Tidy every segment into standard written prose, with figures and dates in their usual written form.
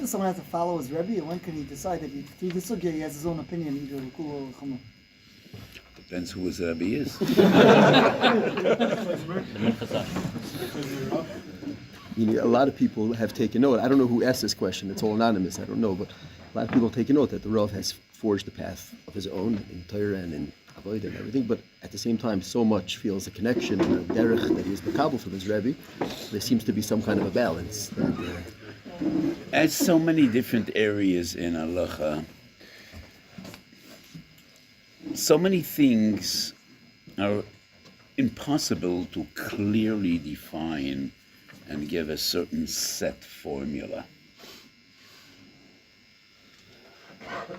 does someone have to follow his Rebbi, and when can he decide that through the sugya he has his own opinion, either L'kul or L'chama? Depends who his Rebbi is. A lot of people have taken note. I don't know who asked this question. It's all anonymous. I don't know, but a lot of people have taken note that the Rav has forged a path of his own in Torah and in Avodah and everything. But at the same time, so much feels a connection and a derech that he was makabel from his Rebbe. There seems to be some kind of a balance. As so many different areas in halacha, so many things are impossible to clearly define and give a certain set formula.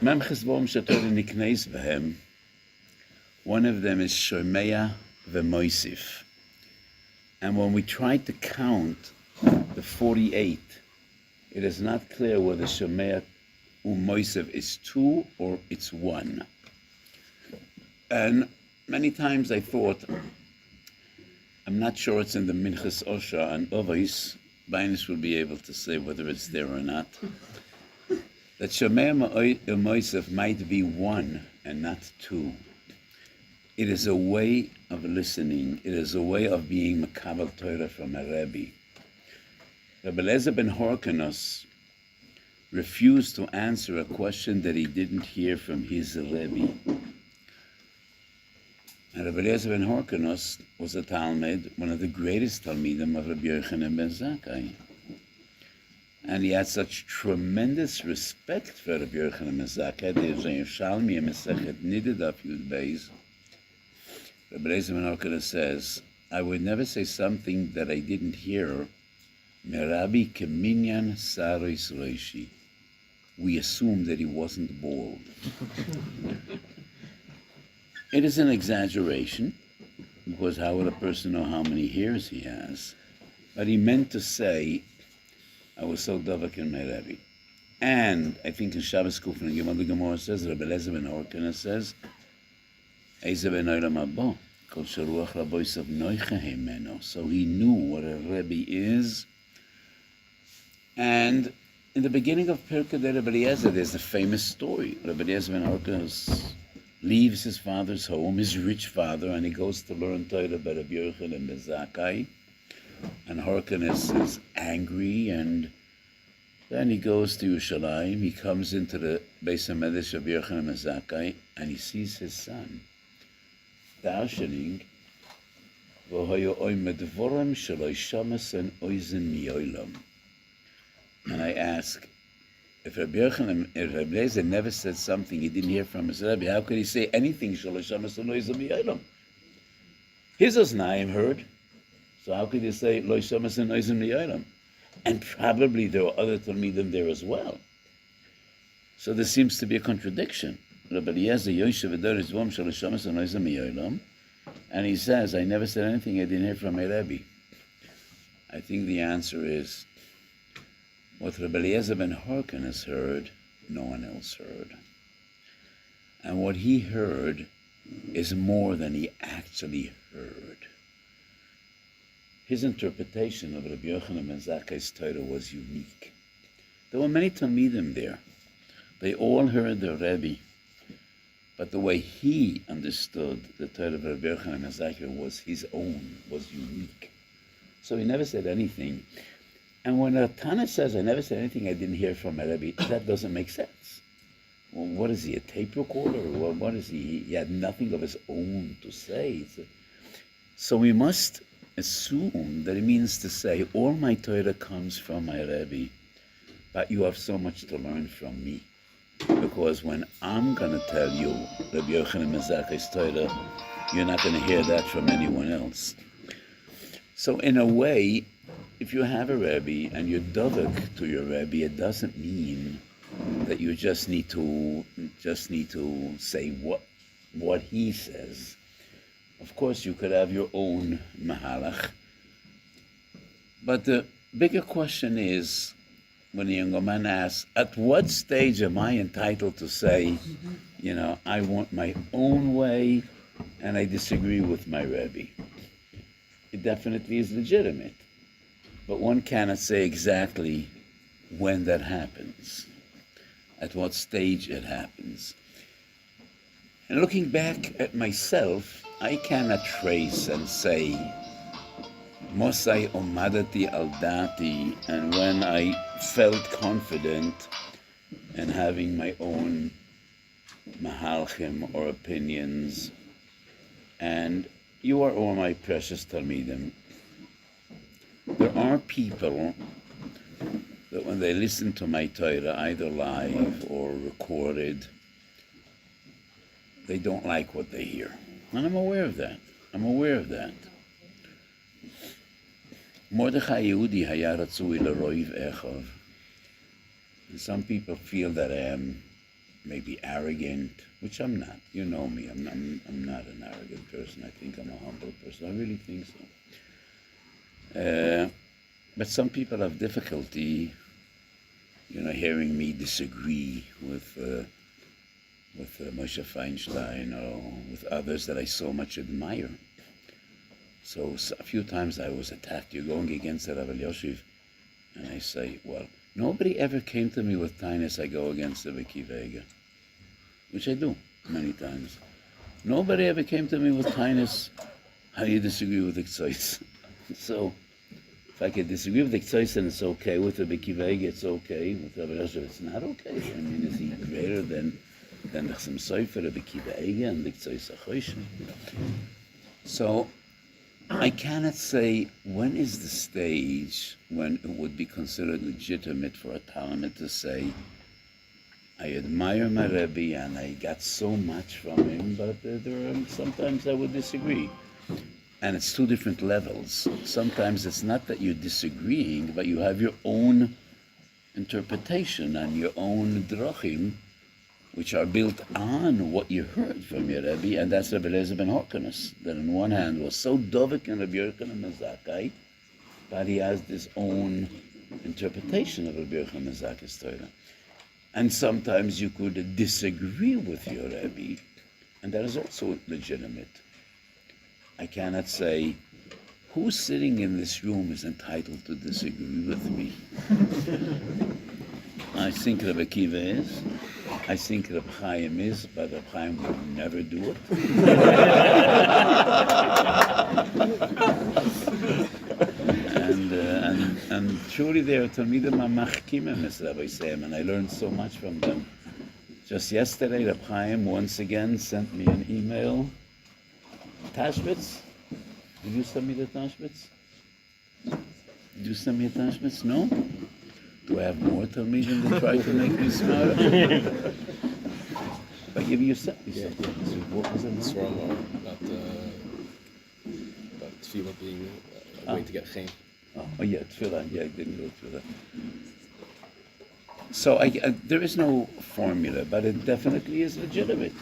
One of them is Shomea v'Moisif. And when we try to count the 48, it is not clear whether Shomea u'Moisif is 2 or it's 1. And many times I thought, I'm not sure it's in the Minchas Osha and Weiss. Weiss will be able to say whether it's there or not. That Shomea Moisef might be 1 and not 2. It is a way of listening. It is a way of being makabel Torah from a Rebbi. Rebbi Eliezer ben Horkanos refused to answer a question that he didn't hear from his Rebbi. And Rebbi Eliezer ben Horkanos was a Talmud, one of the greatest Talmidim of Rabbi Yochanan ben Zakkai. And he had such tremendous respect for Rabbi Yochanan ben Zakkai. There's a Yerushalmi and Masechet Nidid of Yud Beis. Rebbi Eliezer ben Horkanos says, I would never say something that I didn't hear. Merabi keminyan saris reishi. We assumed that he wasn't bald. It is an exaggeration, because how would a person know how many hairs he has? But he meant to say, I was so davak in my Rebbe. And I think in Shabbos Kufin and Gimel the Gemara says, Rebbi Eliezer ben Horkanos says, Eize ben olam haba, kol sheruach raboisav noicha himeno. So he knew what a Rebbe is. And in the beginning of Pirkei Rebbi Eliezer, there's a famous story. Rebbi Eliezer ben Horkanos leaves his father's home, his rich father, and he goes to learn Torah by Rabbi Yochanan ben Zakkai. And Horkanos is angry, and then he goes to Yerushalayim. He comes into the Beis HaMedrash of Yochanan ben Zakkai, and he sees his son darshaning. And I ask, if Rabbi Eliezer never said something he didn't hear from his Rebbe, how could he say anything? His Oznaim heard, so how could he say Lo Shamas and Oizim Miyolam? And probably there were other Talmidim there as well. So there seems to be a contradiction. Rabbi Eliezer Yoshev Edor Yizvom Shal Shamas and Oizim Miyolam, and he says, I never said anything I didn't hear from my Rebbe. I think the answer is, what Rebbi Eliezer ben Horkanos heard, no one else heard. And what he heard is more than he actually heard. His interpretation of Rabbi Yochanan ben Zakkai's Torah was unique. There were many Talmidim there. They all heard their Rebbe, but the way he understood the Torah of Rabbi Yochanan ben Zakkai was his own, was unique. So he never said anything. And when a Tana says, I never said anything I didn't hear from my Rebbe, that doesn't make sense. Well, what is he, a tape recorder? Or what is he? He had nothing of his own to say. So we must assume that it means to say, all my Torah comes from my Rebbe, but you have so much to learn from me. Because when I'm going to tell you Rabbi Yochanan ben Zakkai's Torah, you're not going to hear that from anyone else. So in a way, if you have a Rebbe and you're davak to your Rebbe, it doesn't mean that you just need to say what he says. Of course, you could have your own mahalach. But the bigger question is, when the younger man asks, at what stage am I entitled to say, I want my own way and I disagree with my Rebbe? It definitely is legitimate. But one cannot say exactly when that happens, at what stage it happens. And looking back at myself, I cannot trace and say, Mosai omadati al dati, and when I felt confident in having my own mahalchim or opinions, and you are all my precious Talmidim. There are people that when they listen to my Torah, either live or recorded, they don't like what they hear. And I'm aware of that. Mordechai Yehudi haya ratzui l'roiv echav. And some people feel that I am maybe arrogant, which I'm not. You know me. I'm not an arrogant person. I think I'm a humble person. I really think so. But some people have difficulty, hearing me disagree with Moshe Feinstein or with others that I so much admire. So a few times I was attacked. You're going against the Rabbi Yoshiv. And I say, well, nobody ever came to me with tinus. I go against the Veki, which I do many times. Nobody ever came to me with tinus. How do you disagree with the Ktsois? So if I could disagree with the Ktsois and it's okay, with the Veki, it's okay, with Rabbi Yoshiv it's not okay. I mean, is he greater than the Chasam Sofer, the Veki and the Ktsois HaChosh? So I cannot say when is the stage when it would be considered legitimate for a Talmud to say, I admire my Rebbi and I got so much from him, but sometimes I would disagree. And it's two different levels. Sometimes it's not that you're disagreeing, but you have your own interpretation and your own drachim, which are built on what you heard from your Rebbe, and that's Rebbe Eliezer ben Horkonos, that on one hand was so dovek in Rabbi Yochanan ben Zakkai, but he has this own interpretation of Rabbi Yochanan ben Zakkai's Torah. And sometimes you could disagree with your Rebbe, and that is also legitimate. I cannot say, who sitting in this room is entitled to disagree with me? I think Rebbe Kiva is. I think Reb Chaim is, but Reb Chaim would never do it. and truly they are Talmidim HaMachkimim, as Rabbi Sam, and I learned so much from them. Just yesterday, Reb Chaim once again sent me an email. Tashbitz? Did you send me the Tashbitz? Did you send me a Tashbitz? No? Do I have more Talmidim that try to make me smarter? But you sent me something. So what was it? It's wrong about tefillah being a way to get fame. Oh yeah, tefillah. Yeah, I didn't go through that. So there is no formula, but it definitely is legitimate.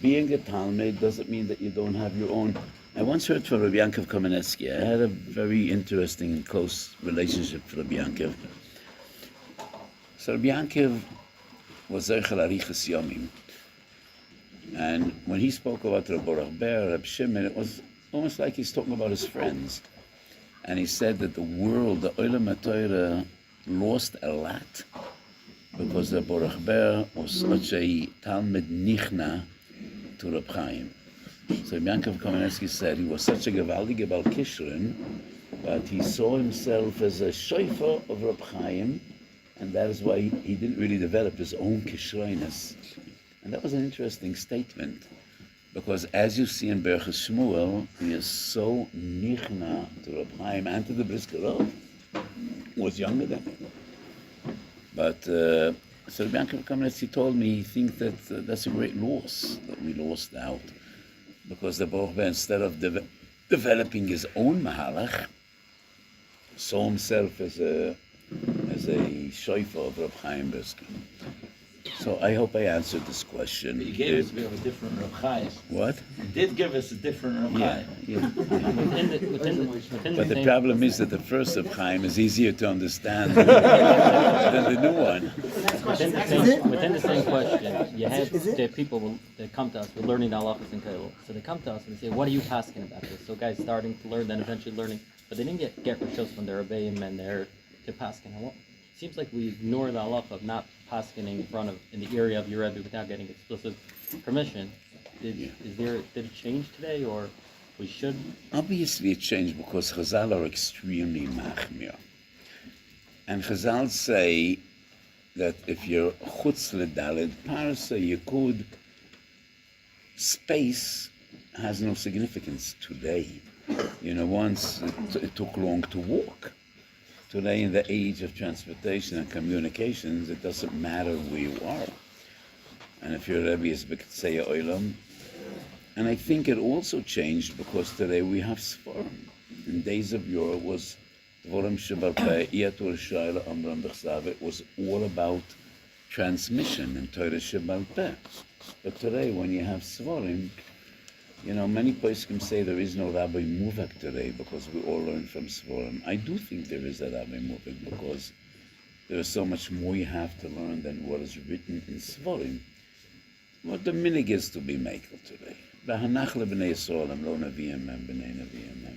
Being a Talmud doesn't mean that you don't have your own. I once heard from Rabbi Yankov Kamenetsky. I had a very interesting and close relationship with Rabbi Yankov. So Rabbi Yankov was Zerchel Arichas Yomim. And when he spoke about Rabbi Baruch Ber, Rabbi Shimon, it was almost like he's talking about his friends. And he said that the world, the Olam HaTorah, lost a lot because Rabbi Baruch Ber was such a Talmud Nichna to Rabbi Chaim. So Yankov Kamenetsky said he was such a Gevaldige Bal Kishrin, but he saw himself as a shofar of Rabbi Chaim, and that is why he didn't really develop his own Kishroinus. And that was an interesting statement, because as you see in Berchus Shmuel, he is so nichna to Rabbi Chaim and to the Brisker Rov, was younger than him. But so Rabbi Yankov Kamenetsky told me he thinks that that's a great loss that we lost out, because the Baruch Ber, instead of developing his own mahalach, saw himself as a shofar of Rabbi Chaim Brisker. So I hope I answered this question. You gave us a bit of a different Reb Chaim. What? You did give us a different Reb Chaim. Yeah. Within But the same- problem is that the first Reb Chaim is easier to understand than the new one. Within the same question, you have the people that come to us, we're learning the halachas in Kail. So they come to us and they say, what are you asking about this? So guys starting to learn, then eventually learning, but they didn't get rishos from their Rebbeim and their paskin. seems like we ignore the halacha of not paskening in the area of your Rebbe without getting explicit permission. Did it change today, or we should? Obviously it changed because Chazal are extremely machmir. And Chazal say that if you're chutz ledaled parsa, you could, space has no significance today. Once it took long to walk. Today, in the age of transportation and communications, it doesn't matter where you are. And if your Rebbe is b'ktsei olam, and I think it also changed because today we have Sforim. In days of yore, it was Dvorim Shebal Peh, Iatur Shayla Amram B'chsav. It was all about transmission in Torah Shebal Peh. But today, when you have Sforim, many poskim say there is no Rabbi Muvak today because we all learn from Sforim. I do think there is a Rabbi Muvak because there is so much more you have to learn than what is written in Sforim. What the minig is to be makel today. V'hanach lebnei Yisrael lo neviim b'nei neviim.